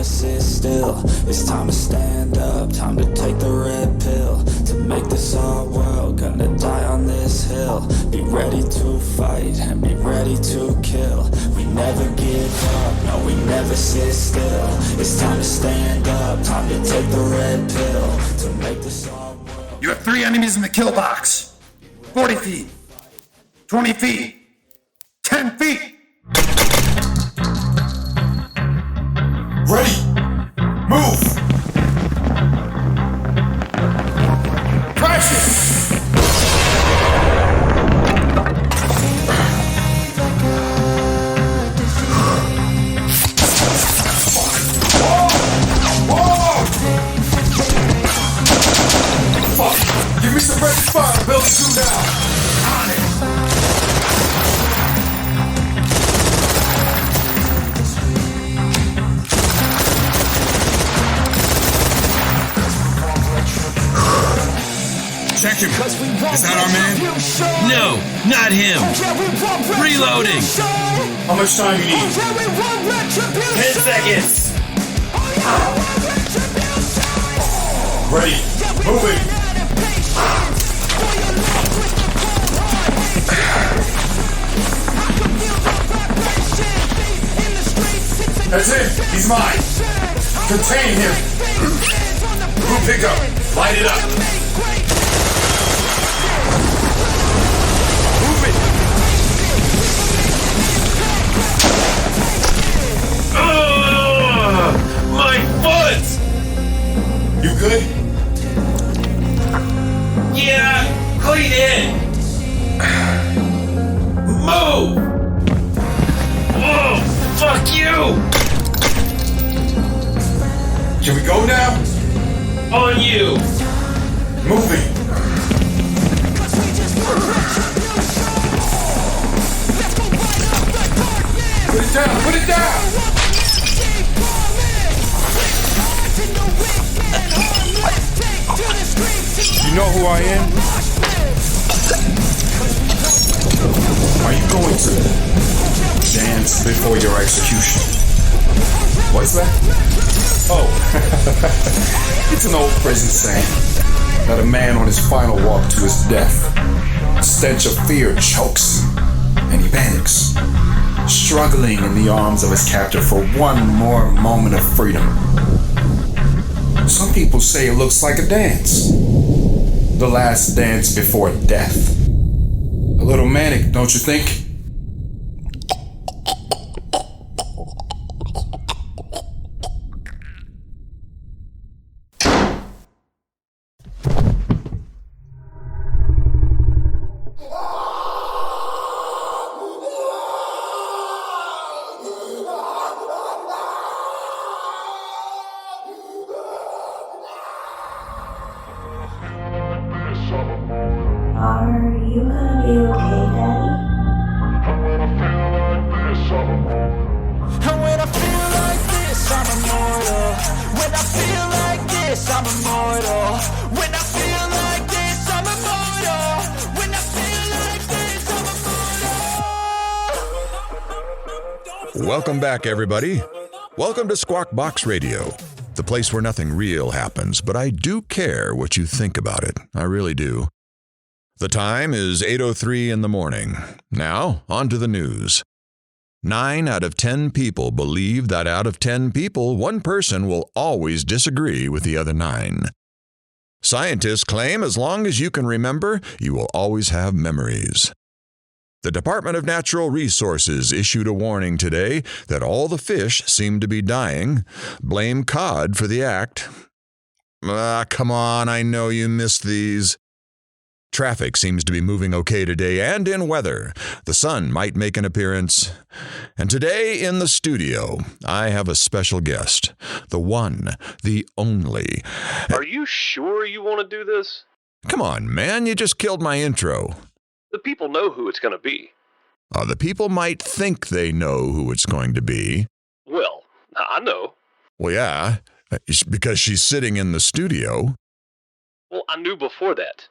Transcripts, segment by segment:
never sit still. It's time to stand up, time to take the red pill. To make this our world, gonna die on this hill. Be ready to fight and be ready to kill. We never give up, no we never sit still. It's time to stand up, time to take the red pill. To make this our world. You have 3 enemies in the kill box. 40 feet. 20 feet. 10 feet. Ready! Move! Crash it! Fuck! Give me some ready fire, build 2 now! On it! Check him. Is that our man? No, not him. Reloading. How much time you need? 10 seconds. Ready. Moving. That's it. He's mine. Contain him. Crew pickup. Light it up. My foot! You good? Yeah, clean it! Move! Oh, fuck you! Can we go now? On you! Moving. Put it down, put it down! You know who I am? Are you going to dance before your execution? What's that? Oh, it's an old prison saying that a man on his final walk to his death, a stench of fear chokes and he panics, struggling in the arms of his captor for one more moment of freedom. Some people say it looks like a dance. The last dance before death. A little manic, don't you think? Welcome back, everybody. Welcome to Squawk Box Radio, the place where nothing real happens, but I do care what you think about it. I really do. The time is 8:03 in the morning. Now, on to the news. 9 out of 10 people believe that out of 10 people, one person will always disagree with the other 9. Scientists claim as long as you can remember, you will always have memories. The Department of Natural Resources issued a warning today that all the fish seem to be dying. Blame cod for the act. Come on, I know you missed these. Traffic seems to be moving okay today, and in weather. The sun might make an appearance. And today in the studio, I have a special guest. The one, the only. Are you sure you want to do this? Come on, man, you just killed my intro. The people know who it's going to be. The people might think they know who it's going to be. Well, I know. Well, yeah, because she's sitting in the studio. Well, I knew before that.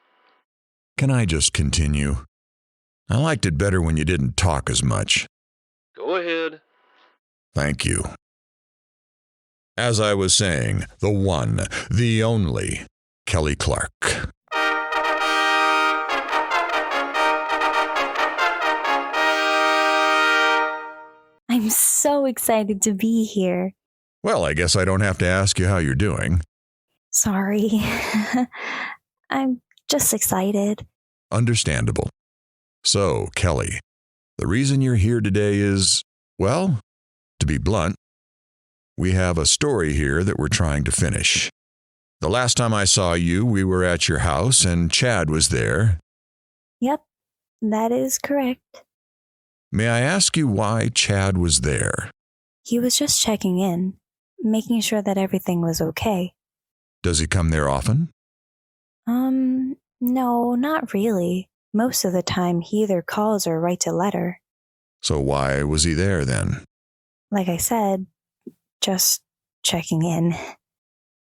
Can I just continue? I liked it better when you didn't talk as much. Go ahead. Thank you. As I was saying, the one, the only, Kelly Clark. I'm so excited to be here. Well, I guess I don't have to ask you how you're doing. Sorry. I'm just excited. Understandable. So, Kelly, the reason you're here today is, well, to be blunt, we have a story here that we're trying to finish. The last time I saw you, we were at your house and Chad was there. Yep, that is correct. May I ask you why Chad was there? He was just checking in, making sure that everything was okay. Does he come there often? No, not really. Most of the time, he either calls or writes a letter. So why was he there then? Like I said, just checking in.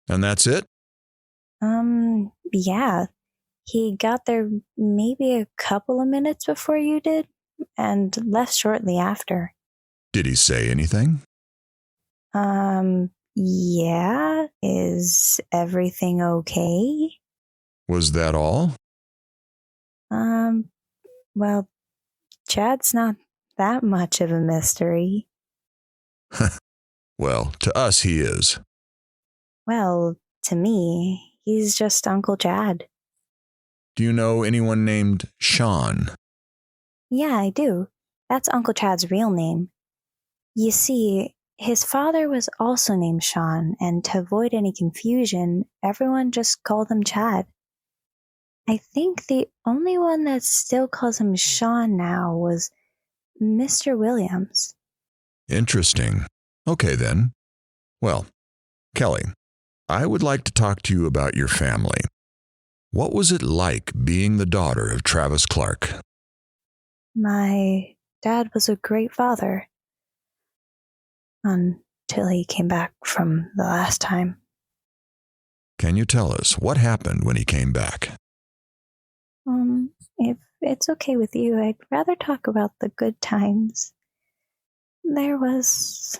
And that's it? Yeah. He got there maybe a couple of minutes before you did, and left shortly after. Did he say anything? Yeah. Is everything okay? Was that all? Well, Chad's not that much of a mystery. Well, to us he is. Well, to me, he's just Uncle Chad. Do you know anyone named Sean? Yeah, I do. That's Uncle Chad's real name. You see, his father was also named Sean, and to avoid any confusion, everyone just called him Chad. I think the only one that still calls him Sean now was Mr. Williams. Interesting. Okay then. Well, Kelly, I would like to talk to you about your family. What was it like being the daughter of Travis Clark? My dad was a great father. Until he came back from the last time. Can you tell us what happened when he came back? If it's okay with you, I'd rather talk about the good times. There was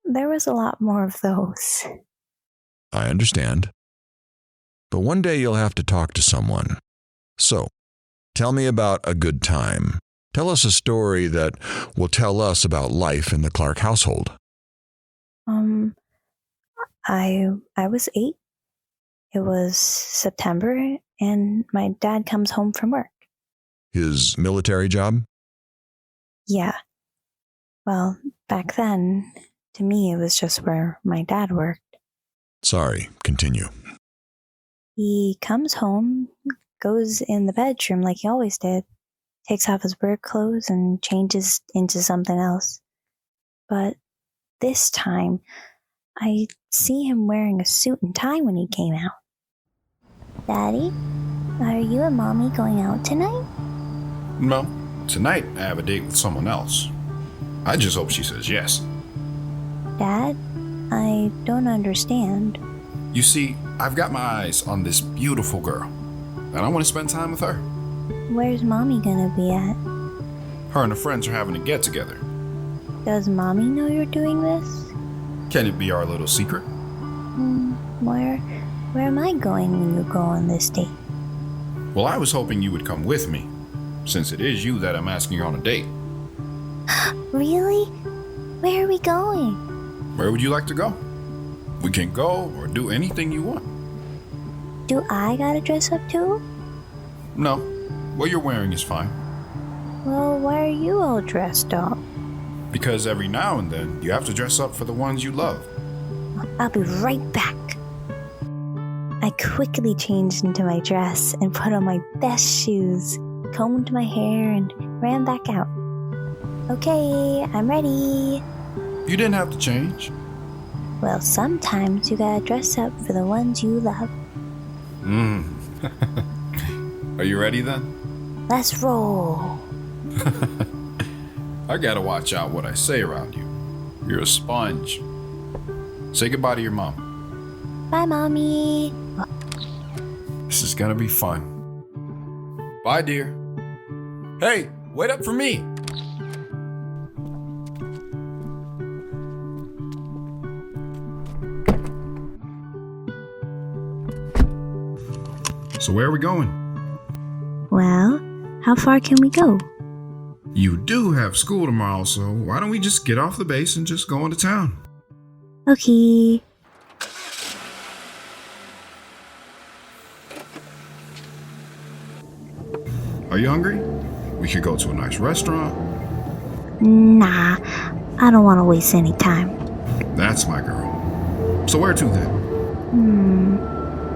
a lot more of those. I understand. But one day you'll have to talk to someone. So, tell me about a good time. Tell us a story that will tell us about life in the Clark household. I was 8. It was September, and my dad comes home from work. His military job? Yeah. Well, back then, to me, it was just where my dad worked. Sorry, continue. He comes home, goes in the bedroom like he always did, takes off his work clothes and changes into something else. But this time, I see him wearing a suit and tie when he came out. Daddy, are you and Mommy going out tonight? No, tonight I have a date with someone else. I just hope she says yes. Dad, I don't understand. You see, I've got my eyes on this beautiful girl, and I want to spend time with her. Where's Mommy gonna be at? Her and her friends are having a get-together. Does Mommy know you're doing this? Can it be our little secret? Where am I going when you go on this date? Well, I was hoping you would come with me, since it is you that I'm asking on a date. Really? Where are we going? Where would you like to go? We can go or do anything you want. Do I gotta dress up too? No, what you're wearing is fine. Well, why are you all dressed up? Because every now and then, you have to dress up for the ones you love. I'll be right back. I quickly changed into my dress and put on my best shoes, combed my hair, and ran back out. Okay, I'm ready. You didn't have to change. Well, sometimes you gotta dress up for the ones you love. Are you ready then? Let's roll. I gotta watch out what I say around you. You're a sponge. Say goodbye to your mom. Bye, Mommy. This is gonna be fun. Bye, dear. Hey, wait up for me. So where are we going? Well, how far can we go? You do have school tomorrow, so why don't we just get off the base and just go into town? Okay. Are you hungry? We could go to a nice restaurant. Nah, I don't want to waste any time. That's my girl. So where to then?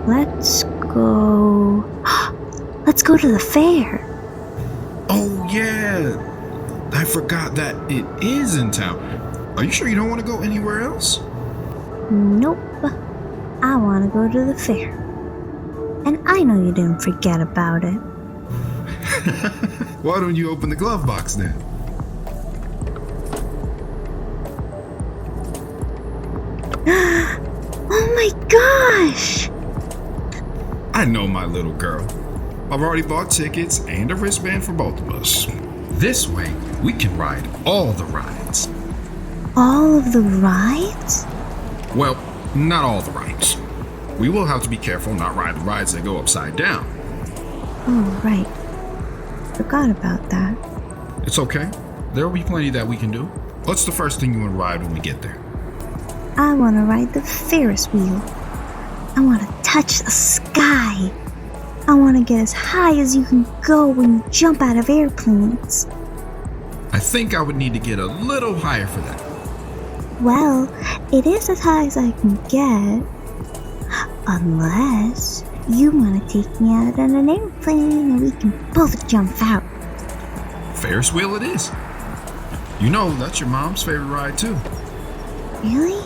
Let's go... Let's go to the fair. Oh yeah, I forgot that it is in town. Are you sure you don't want to go anywhere else? Nope. I want to go to the fair. And I know you didn't forget about it. Why don't you open the glove box then? Oh my gosh! I know, my little girl. I've already bought tickets and a wristband for both of us. This way, we can ride all the rides. All of the rides? Well, not all the rides. We will have to be careful not ride the rides that go upside down. Oh, right. Forgot about that. It's okay. There will be plenty that we can do. What's the first thing you want to ride when we get there? I want to ride the Ferris wheel. I want to touch the sky. I want to get as high as you can go when you jump out of airplanes. I think I would need to get a little higher for that. Well, it is as high as I can get. Unless you want to take me out on an airplane and we can both jump out. Ferris wheel it is. You know, that's your mom's favorite ride too. Really?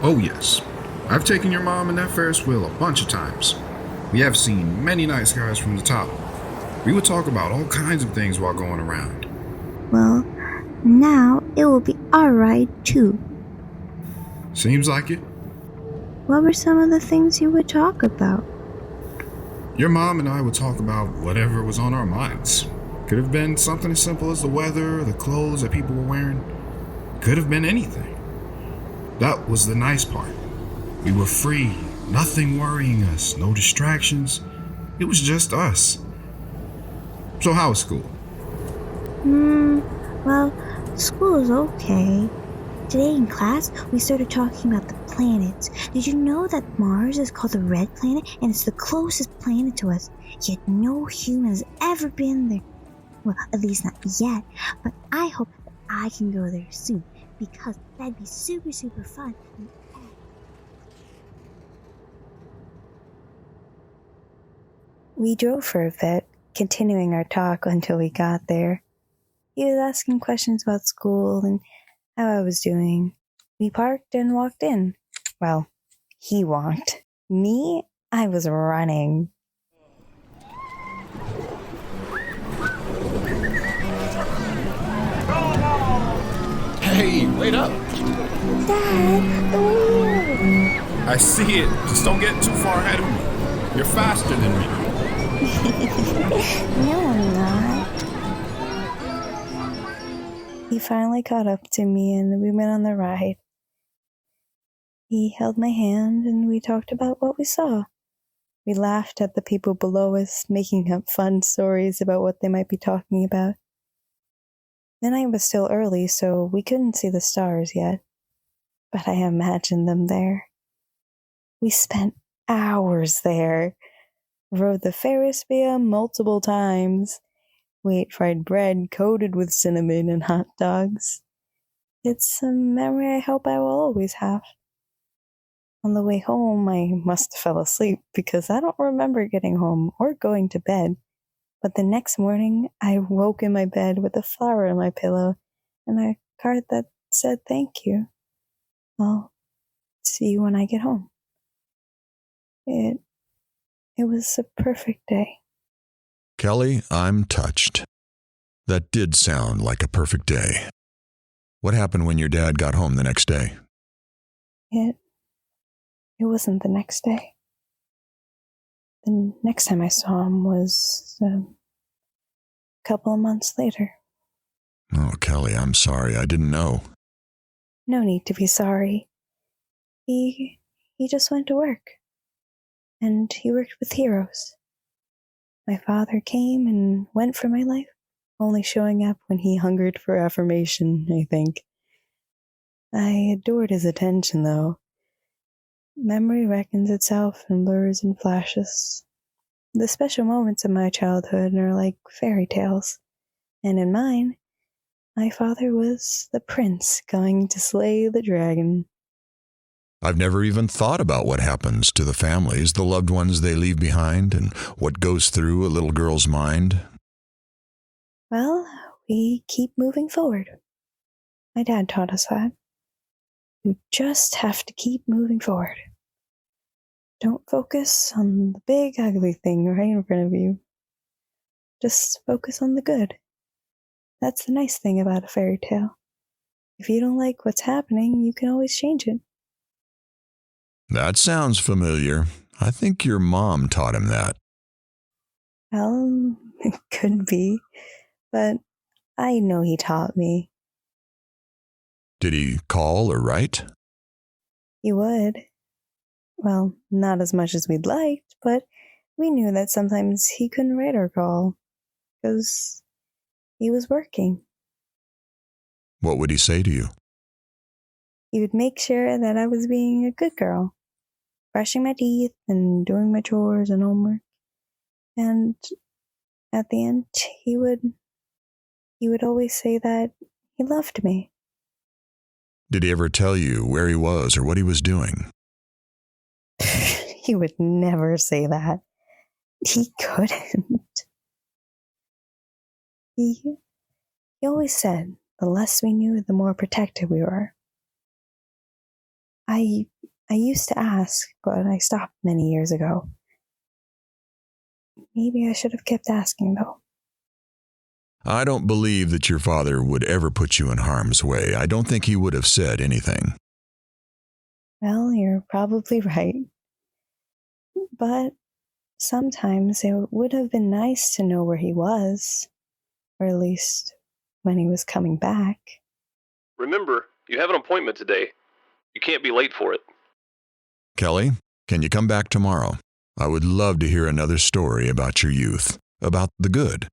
Oh yes. I've taken your mom in that Ferris wheel a bunch of times. We have seen many night skies from the top. We would talk about all kinds of things while going around. Well, now it will be our ride too. Seems like it. What were some of the things you would talk about? Your mom and I would talk about whatever was on our minds. Could have been something as simple as the weather, the clothes that people were wearing. Could have been anything. That was the nice part. We were free, nothing worrying us, no distractions. It was just us. So how was school? Well, school is okay. Today in class, we started talking about the planets. Did you know that Mars is called the red planet and it's the closest planet to us? Yet no human has ever been there. Well, at least not yet. But I hope that I can go there soon because that'd be super, super fun. We drove for a bit, continuing our talk until we got there. He was asking questions about school and how I was doing. We parked and walked in. Well, he walked. Me, I was running. Hey, wait up. Dad, the wheel! I see it. Just don't get too far ahead of me. You're faster than me. No, I'm not. He finally caught up to me and we went on the ride. He held my hand and we talked about what we saw. We laughed at the people below us, making up fun stories about what they might be talking about. The night was still early, so we couldn't see the stars yet, but I imagined them there. We spent hours there, rode the Ferris wheel multiple times, we ate fried bread coated with cinnamon and hot dogs. It's a memory I hope I will always have. On the way home, I must have fell asleep because I don't remember getting home or going to bed. But the next morning, I woke in my bed with a flower on my pillow and a card that said thank you. I'll see you when I get home. It was a perfect day. Kelly, I'm touched. That did sound like a perfect day. What happened when your dad got home the next day? It wasn't the next day. The next time I saw him was a couple of months later. Oh, Kelly, I'm sorry. I didn't know. No need to be sorry. He just went to work. and he worked with heroes. My father came and went for my life, only showing up when he hungered for affirmation, I think. I adored his attention, though. Memory reckons itself in blurs and flashes. The special moments of my childhood are like fairy tales, and in mine, my father was the prince going to slay the dragon. I've never even thought about what happens to the families, the loved ones they leave behind, and what goes through a little girl's mind. Well, we keep moving forward. My dad taught us that. You just have to keep moving forward. Don't focus on the big, ugly thing right in front of you. Just focus on the good. That's the nice thing about a fairy tale. If you don't like what's happening, you can always change it. That sounds familiar. I think your mom taught him that. Well, it could be, but I know he taught me. Did he call or write? He would. Well, not as much as we'd liked, but we knew that sometimes he couldn't write or call, because he was working. What would he say to you? He would make sure that I was being a good girl, brushing my teeth and doing my chores and homework. And at the end, he would always say that he loved me. Did he ever tell you where he was or what he was doing? He would never say that. He couldn't. He always said the less we knew, the more protected we were. I used to ask, but I stopped many years ago. Maybe I should have kept asking, though. I don't believe that your father would ever put you in harm's way. I don't think he would have said anything. Well, you're probably right. But sometimes it would have been nice to know where he was, or at least when he was coming back. Remember, you have an appointment today. You can't be late for it. Kelly, can you come back tomorrow? I would love to hear another story about your youth, about the good.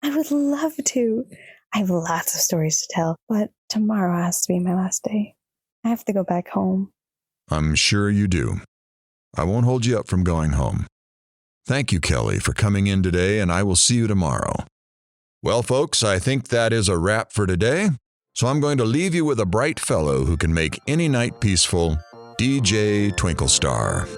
I would love to. I have lots of stories to tell, but tomorrow has to be my last day. I have to go back home. I'm sure you do. I won't hold you up from going home. Thank you, Kelly, for coming in today, and I will see you tomorrow. Well, folks, I think that is a wrap for today, so I'm going to leave you with a bright fellow who can make any night peaceful, DJ Twinkle Star.